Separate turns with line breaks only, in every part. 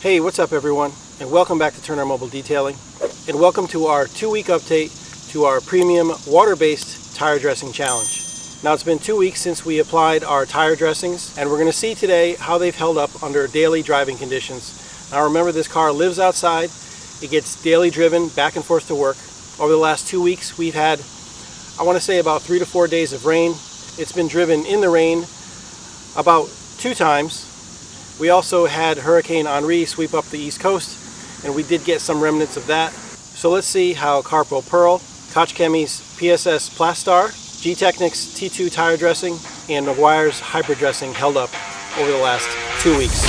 Hey, what's up everyone, and welcome back to Turner Mobile Detailing, and welcome to our 2-week update to our premium water-based tire dressing challenge. Now it's been 2 weeks since we applied our tire dressings, and we're going to see today how they've held up under daily driving conditions. Now remember, this car lives outside, it gets daily driven back and forth to work. Over the last 2 weeks we've had, I want to say, about 3 to 4 days of rain. It's been driven in the rain about 2 times. We also had Hurricane Henri sweep up the East Coast, and we did get some remnants of that. So let's see how Carpro Pearl, Koch Chemie's PSS Plastar, GTechniq's T2 tire dressing, and Meguiar's hybrid dressing held up over the last 2 weeks.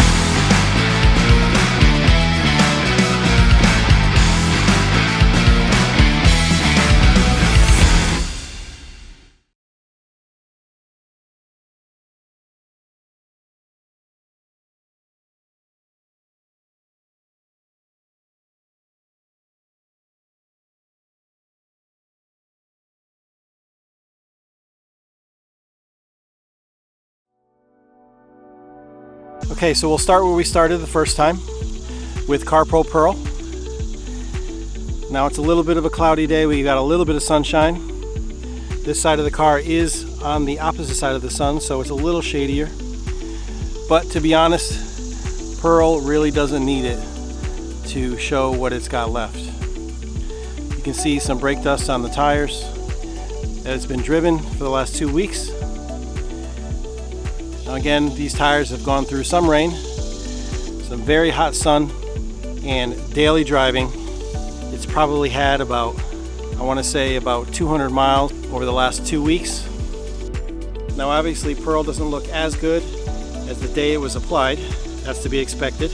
Okay, so we'll start where we started the first time, with Carpro Pearl. Now it's a little bit of a cloudy day, we got a little bit of sunshine. This side of the car is on the opposite side of the sun, so it's a little shadier. But to be honest, Pearl really doesn't need it to show what it's got left. You can see some brake dust on the tires, that it's been driven for the last 2 weeks. Now again, these tires have gone through some rain, some very hot sun, and daily driving. It's probably had about, I want to say, about 200 miles over the last 2 weeks. Now obviously Pearl doesn't look as good as the day it was applied. That's to be expected.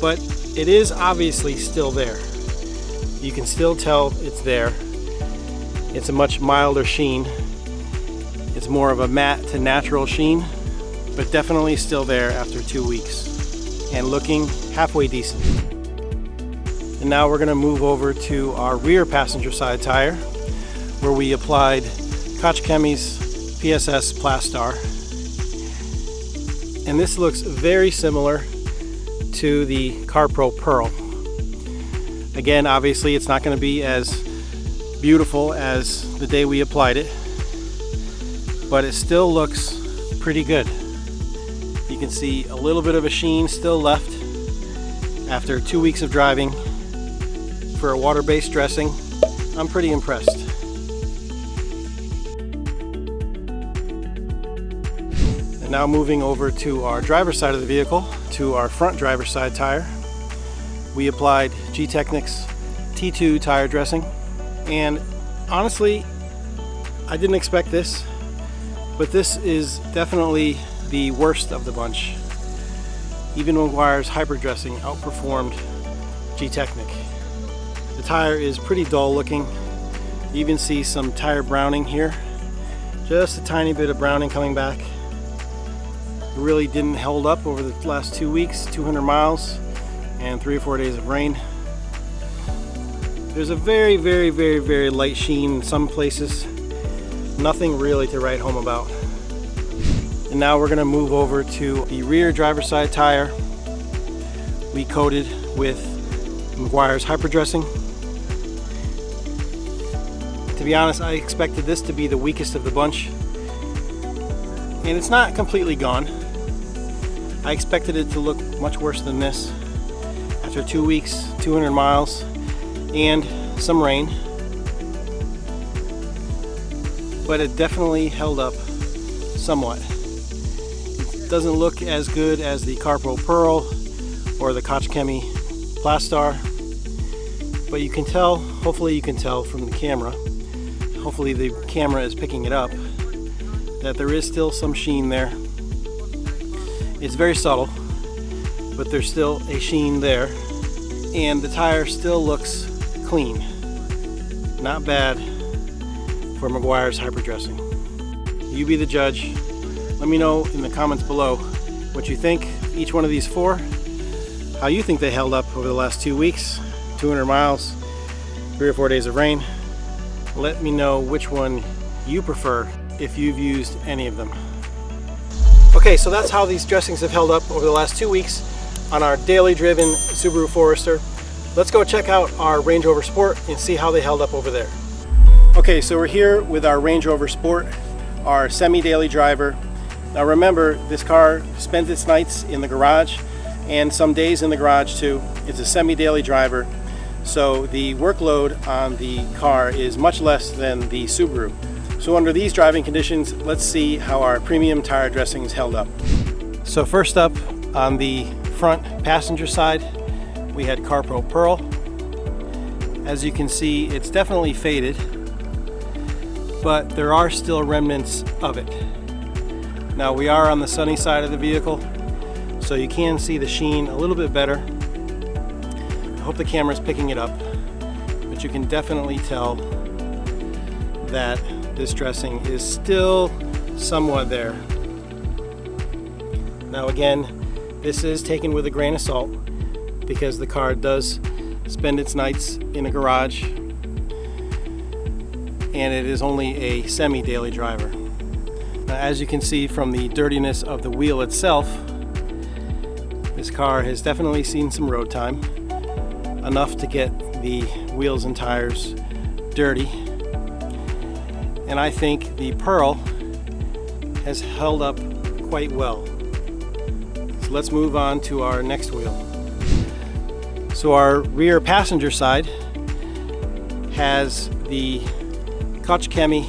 But it is obviously still there. You can still tell it's there. It's a much milder sheen. It's more of a matte to natural sheen, but definitely still there after 2 weeks and looking halfway decent. And now we're going to move over to our rear passenger side tire, where we applied Koch Chemie's PSS Plastar. And this looks very similar to the Carpro Pearl. Again, obviously it's not going to be as beautiful as the day we applied it, but it still looks pretty good. You can see a little bit of a sheen still left after 2 weeks of driving. For a water-based dressing, I'm pretty impressed. And now moving over to our driver's side of the vehicle, to our front driver's side tire, we applied GTechniq's T2 tire dressing. And honestly, I didn't expect this, but this is definitely the worst of the bunch. Even Meguiar's hybrid dressing outperformed GTechniq. The tire is pretty dull looking. You even see some tire browning here. Just a tiny bit of browning coming back. It really didn't hold up over the last 2 weeks, 200 miles and 3 or 4 days of rain. There's a very, very, very, very light sheen in some places. Nothing really to write home about. And now we're going to move over to the rear driver's side tire. We coated with Meguiar's hybrid dressing. To be honest, I expected this to be the weakest of the bunch, and it's not completely gone. I expected it to look much worse than this after 2 weeks, 200 miles, and some rain. But it definitely held up somewhat. Doesn't look as good as the Carpro Pearl or the Koch Chemie Plastar, but you can tell, hopefully you can tell from the camera, hopefully the camera is picking it up, that there is still some sheen there. It's very subtle, but there's still a sheen there, and the tire still looks clean. Not bad for Meguiar's hybrid dressing. You be the judge. Let me know in the comments below what you think of each one of these four, how you think they held up over the last 2 weeks, 200 miles, 3 or 4 days of rain. Let me know which one you prefer if you've used any of them. Okay, so that's how these dressings have held up over the last 2 weeks. on our daily driven Subaru Forester. Let's go check out our Range Rover Sport and see how they held up over there. Okay, so we're here with our Range Rover Sport, our semi-daily driver. Now remember, this car spends its nights in the garage and some days in the garage too. It's a semi-daily driver, so the workload on the car is much less than the Subaru. So under these driving conditions, let's see how our premium tire dressings held up. So first up, on the front passenger side, we had Carpro Pearl. As you can see, it's definitely faded, but there are still remnants of it. Now we are on the sunny side of the vehicle, so you can see the sheen a little bit better. I hope the camera's picking it up, but you can definitely tell that this dressing is still somewhat there. Now again, this is taken with a grain of salt because the car does spend its nights in a garage and it is only a semi-daily driver. Now, as you can see from the dirtiness of the wheel itself, this car has definitely seen some road time, enough to get the wheels and tires dirty. And I think the Pearl has held up quite well. So let's move on to our next wheel. So our rear passenger side has the Koch Chemie,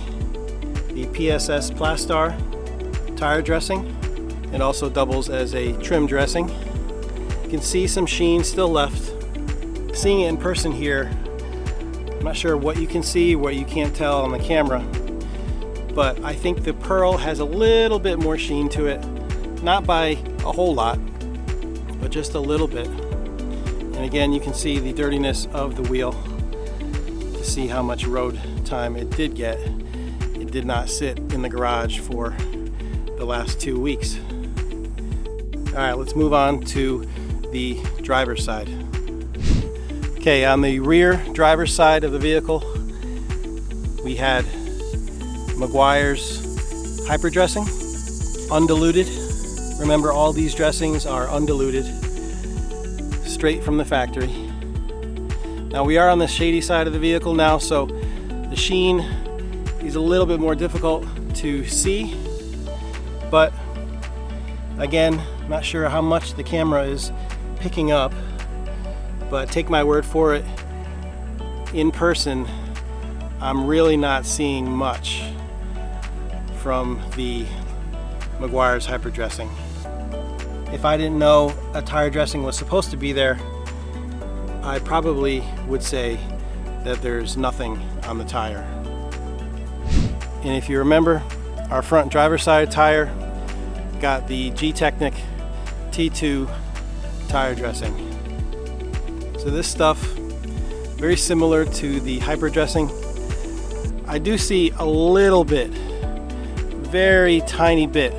the PSS Plastar tire dressing. It also doubles as a trim dressing. You can see some sheen still left. Seeing it in person here, I'm not sure what you can see, what you can't tell on the camera, but I think the Pearl has a little bit more sheen to it. Not by a whole lot, but just a little bit. And again, you can see the dirtiness of the wheel to see how much road time it did get. It did not sit in the garage for the last 2 weeks. All right, let's move on to the driver's side. Okay, on the rear driver's side of the vehicle, we had Meguiar's hyper dressing, undiluted. Remember, all these dressings are undiluted, straight from the factory. Now we are on the shady side of the vehicle now, so the sheen is a little bit more difficult to see, but again, not sure how much the camera is picking up, but take my word for it, in person, I'm really not seeing much from the Meguiar's hyper dressing. If I didn't know a tire dressing was supposed to be there, I probably would say that there's nothing on the tire. And if you remember, our front driver's side tire got the GTechniq T2 tire dressing. So this stuff, very similar to the hyper dressing. I do see a little bit, very tiny bit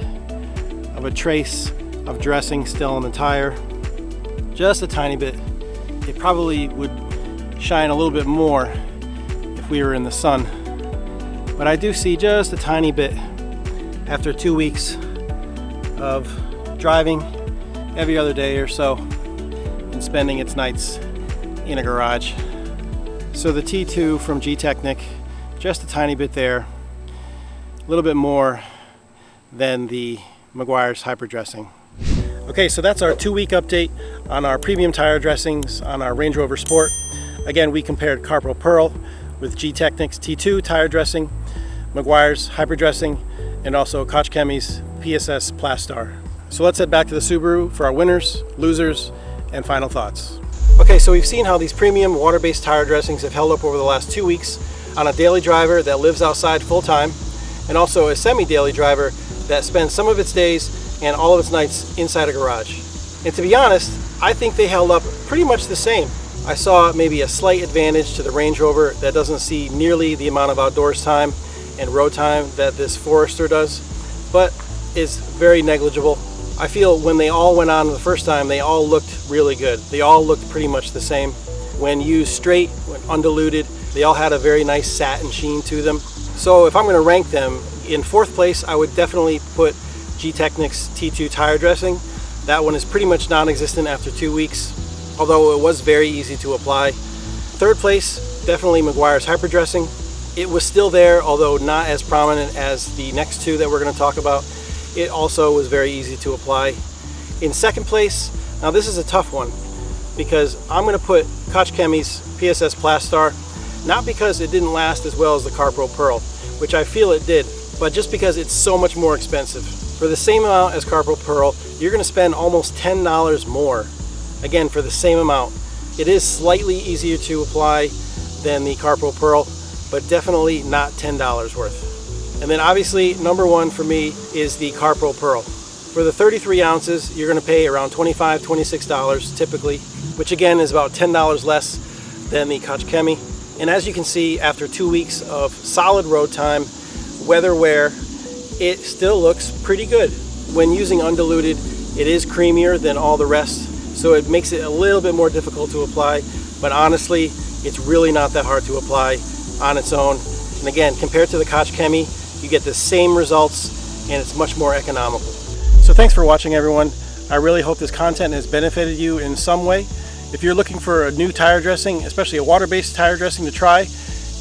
of a trace of dressing still on the tire, just a tiny bit. It probably would shine a little bit more if we were in the sun, but I do see just a tiny bit after 2 weeks of driving every other day or so and spending its nights in a garage. So the T2 from GTechniq, just a tiny bit there, a little bit more than the Meguiar's hyper dressing. Okay, so that's our 2-week update on our premium tire dressings on our Range Rover Sport. Again, we compared Carpro Pearl with GTechniq's T2 tire dressing, Meguiar's hyper dressing, and also Koch Chemie's PSS Plastar. So let's head back to the Subaru for our winners, losers, and final thoughts. Okay, so we've seen how these premium water-based tire dressings have held up over the last 2 weeks on a daily driver that lives outside full-time, and also a semi-daily driver that spends some of its days and all of its nights inside a garage. And to be honest, I think they held up pretty much the same. I saw maybe a slight advantage to the Range Rover that doesn't see nearly the amount of outdoors time and road time that this Forester does, but is very negligible. I feel when they all went on the first time, they all looked really good. They all looked pretty much the same. When used straight, when undiluted, they all had a very nice satin sheen to them. So if I'm going to rank them, in 4th place, I would definitely put GTechniq's T2 tire dressing. That one is pretty much non-existent after 2 weeks, although it was very easy to apply. Third place, definitely Meguiar's hyperdressing. It was still there, although not as prominent as the next two that we're going to talk about. It also was very easy to apply. In second place, now this is a tough one, because I'm going to put Koch Chemie's PSS Plastar, not because it didn't last as well as the Carpro Pearl, which I feel it did, but just because it's so much more expensive. For the same amount as Carpro Pearl, you're going to spend almost $10 more, again, for the same amount. It is slightly easier to apply than the Carpro Pearl, but definitely not $10 worth. And then obviously, number one for me is the Carpro Pearl. For the 33 ounces, you're going to pay around $25, $26 typically, which again is about $10 less than the Koch Chemie. And as you can see, after 2 weeks of solid road time, weather wear, it still looks pretty good. When using undiluted, it is creamier than all the rest, so it makes it a little bit more difficult to apply, but honestly, it's really not that hard to apply on its own. And again, compared to the Koch Chemie, you get the same results and it's much more economical. So thanks for watching, everyone. I really hope this content has benefited you in some way. If you're looking for a new tire dressing, especially a water-based tire dressing to try,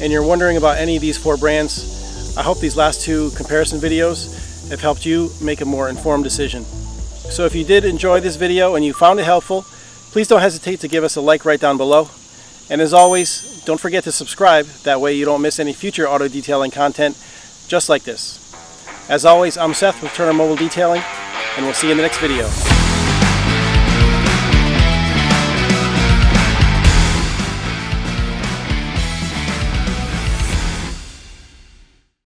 and you're wondering about any of these 4 brands, I hope these last 2 comparison videos have helped you make a more informed decision. So if you did enjoy this video and you found it helpful, please don't hesitate to give us a like right down below. And as always, don't forget to subscribe, that way you don't miss any future auto detailing content just like this. As always, I'm Seth with Turner Mobile Detailing, and we'll see you in the next video.